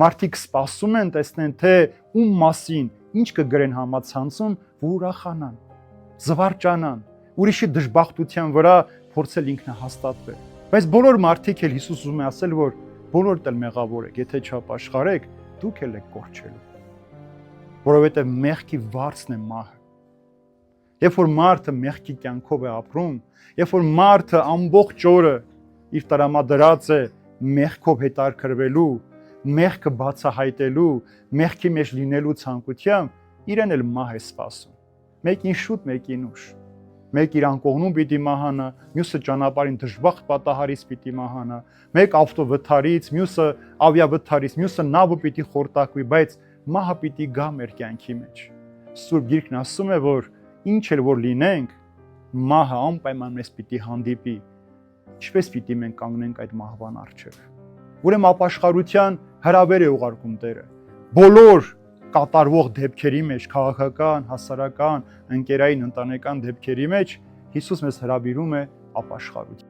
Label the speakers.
Speaker 1: Մարդիկ սպասում են տեսնեն, թե ում մասին ինչ կգրեն համացանցում, որ ուրախանան, զվարճանան, ուրիշի դժբախտության վրա փորձել ինքնահաստատվել։ Բայց բոլոր մարդիկ էլ Հիսուս ուզում է ասել, որ բոլորդ էլ մեղավոր եք, եթե չապաշխարեք, դուք էլ եք կորչելու։ Որովհետև մեղքի վարձն է մահը։ Երբ որ մարդը մեղքի կյանքով է ապրում, երբ որ մարդը ամբողջ օրը իր տրամադրած է մեղքով հետարքրվելու, մեղքը բացահայտելու, մեղքի մեջ լինելու ցանկությամբ, իրեն էլ մահ է սպասում։ Մեկին շուտ, մեկին ուշ։ Մեկ իր անկողնում պիտի մահանա, մյուսը ճանապարհին դժբախտ պատահարից պիտի մահանա, մեկ ավտովթարից, մյուսը ավիավթարից, մյուսը նավը պիտի խորտակվի, բայց մահը պիտի գա մեր կյանքի մեջ։ Սուրբ Գիրքն ասում է, որ ինչ էլ որ լինենք, մահը անպայման մեզ պիտի հանդիպի։ Ինչպես պիտի մենք կանգնենք այդ մահվան առջև։ Ուրեմն ապաշխարության հրավեր է ուղարկում Տերը։ Բոլոր կատարվող դեպքերի մեջ, քաղաքական, հասարակական, ընկերային, ընտանեկան դեպքերի մեջ Հիսուս մեզ հրավիրում է ապաշխարություն։